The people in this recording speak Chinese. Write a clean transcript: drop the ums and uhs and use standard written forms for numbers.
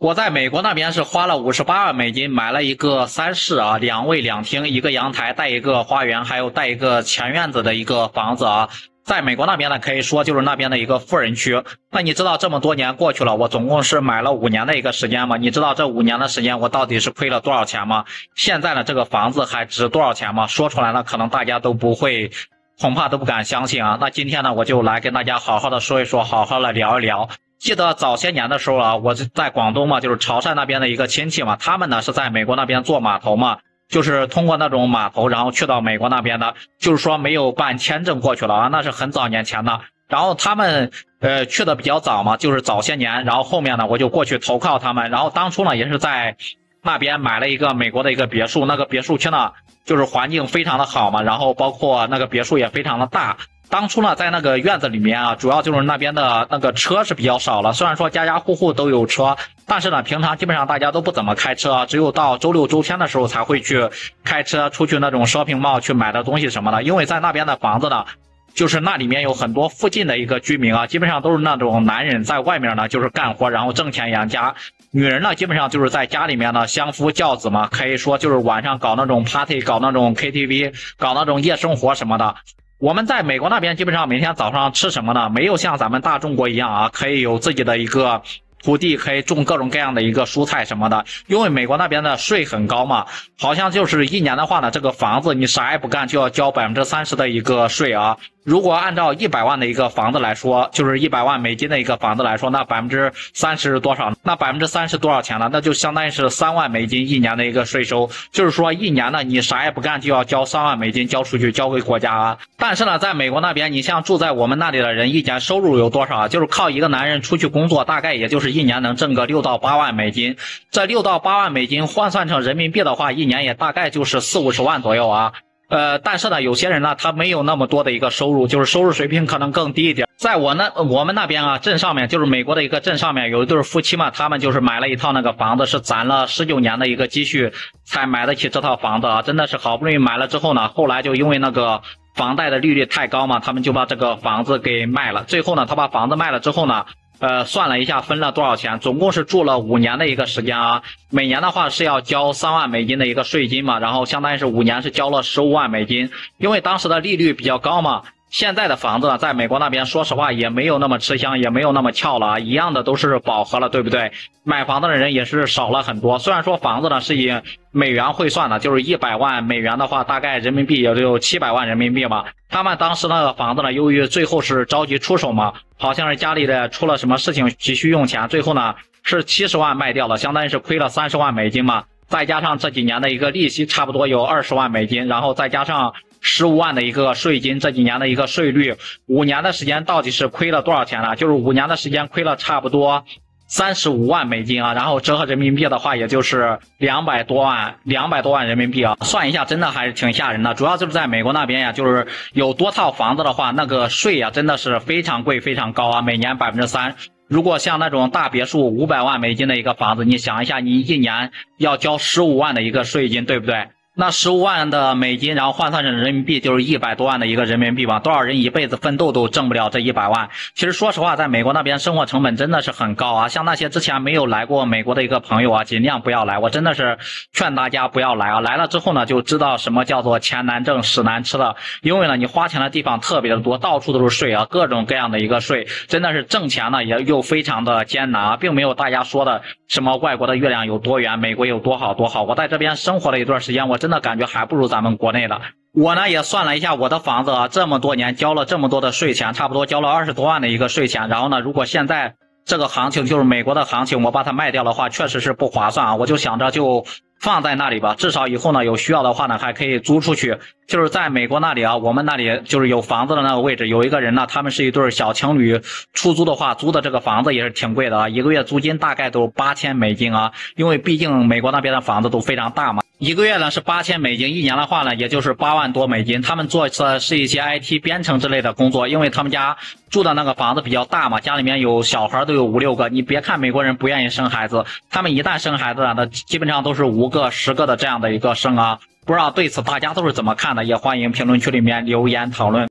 我在美国那边是花了58万美金买了一个3室啊，2卫2厅，一个阳台带一个花园，还有带一个前院子的一个房子啊。在美国那边呢，可以说就是那边的一个富人区。那你知道这么多年过去了，我总共是买了5年的一个时间吗？你知道这5年的时间我到底是亏了多少钱吗？现在呢，这个房子还值多少钱吗？说出来呢，可能大家都不会，恐怕都不敢相信啊。那今天呢，我就来跟大家好好的说一说，好好的聊一聊。记得早些年的时候啊，我是在广东嘛，就是潮汕那边的一个亲戚嘛，他们呢是在美国那边做码头嘛，就是通过那种码头，然后去到美国那边的，就是说没有办签证过去了啊，那是很早年前的。然后他们去的比较早嘛，就是早些年，然后后面呢我就过去投靠他们，然后当初呢也是在那边买了一个美国的一个别墅，那个别墅区呢就是环境非常的好嘛，然后包括那个别墅也非常的大。当初呢，在那个院子里面啊，主要就是那边的那个车是比较少了。虽然说家家户户都有车，但是呢，平常基本上大家都不怎么开车，只有到周六周天的时候才会去开车出去那种 shopping mall 去买的东西什么的。因为在那边的房子呢，就是那里面有很多附近的一个居民啊，基本上都是那种男人在外面呢就是干活，然后挣钱养家。女人呢，基本上就是在家里面呢相夫教子嘛，可以说就是晚上搞那种 party， 搞那种 KTV， 搞那种夜生活什么的。我们在美国那边基本上每天早上吃什么呢？没有像咱们大中国一样啊，可以有自己的一个土地，可以种各种各样的一个蔬菜什么的。因为美国那边的税很高嘛，好像就是一年的话呢，这个房子你啥也不干就要交30%的一个税啊。如果按照100万的一个房子来说，就是100万美金的一个房子来说，那30%是多少？那30%多少钱呢？那就相当于是3万美金一年的一个税收。就是说一年呢，你啥也不干就要交3万美金交出去，交给国家啊。但是呢，在美国那边，你像住在我们那里的人，一年收入有多少啊？就是靠一个男人出去工作，大概也就是一年能挣个6到8万美金。这6到8万美金换算成人民币的话，一年也大概就是40-50万左右啊。但是呢，有些人呢，他没有那么多的一个收入，就是收入水平可能更低一点。在我们那边啊，镇上面就是美国的一个镇上面有一对夫妻嘛，他们就是买了一套那个房子，是攒了19年的一个积蓄才买得起这套房子啊，真的是好不容易买了之后呢，后来就因为那个房贷的利率太高嘛，他们就把这个房子给卖了。最后呢，他把房子卖了之后呢，算了一下分了多少钱，总共是住了5年的一个时间啊。每年的话是要交3万美金的一个税金嘛，然后相当于是5年是交了15万美金，因为当时的利率比较高嘛。现在的房子呢，在美国那边说实话也没有那么吃香，也没有那么翘了啊，一样的都是饱和了，对不对？买房子的人也是少了很多。虽然说房子呢是以美元汇算的，就是100万美元的话，大概人民币也就700万人民币嘛。他们当时那个房子呢，由于最后是着急出手嘛，好像是家里的出了什么事情急需用钱，最后呢是70万卖掉了，相当于是亏了30万美金嘛。再加上这几年的一个利息，差不多有20万美金，然后再加上15万的一个税金，这几年的一个税率，5年的时间到底是亏了多少钱呢？就是5年的时间亏了差不多35万美金啊，然后折合人民币的话，也就是200多万人民币啊，算一下真的还是挺吓人的。主要就是在美国那边呀，就是有多套房子的话，那个税呀真的是非常贵非常高啊，每年3%。如果像那种大别墅500万美金的一个房子，你想一下，你一年要交15万的一个税金，对不对？那15万的美金，然后换算成人民币就是100多万的一个人民币吧，多少人一辈子奋斗都挣不了这100万。其实说实话，在美国那边生活成本真的是很高啊，像那些之前没有来过美国的一个朋友啊，尽量不要来，我真的是劝大家不要来啊，来了之后呢，就知道什么叫做钱难挣屎难吃了。因为呢，你花钱的地方特别的多，到处都是税啊，各种各样的一个税，真的是挣钱呢也又非常的艰难啊，并没有大家说的什么外国的月亮有多圆，美国有多好多好。我在这边生活了一段时间，我真的感觉还不如咱们国内的。我呢也算了一下我的房子啊，这么多年交了这么多的税钱，差不多交了20多万的一个税钱。然后呢，如果现在这个行情就是美国的行情，我把它卖掉的话，确实是不划算啊。我就想着就放在那里吧，至少以后呢有需要的话呢还可以租出去。就是在美国那里啊，我们那里就是有房子的那个位置，有一个人呢，他们是一对小情侣，出租的话租的这个房子也是挺贵的啊，一个月租金大概都8000美金啊，因为毕竟美国那边的房子都非常大嘛。一个月呢是8000美金，一年的话呢也就是8万多美金。他们做的是一些 IT 编程之类的工作，因为他们家住的那个房子比较大嘛，家里面有小孩都有5-6个。你别看美国人不愿意生孩子，他们一旦生孩子呢，那基本上都是5个、10个的这样的一个生啊。不知道对此大家都是怎么看的，也欢迎评论区里面留言讨论。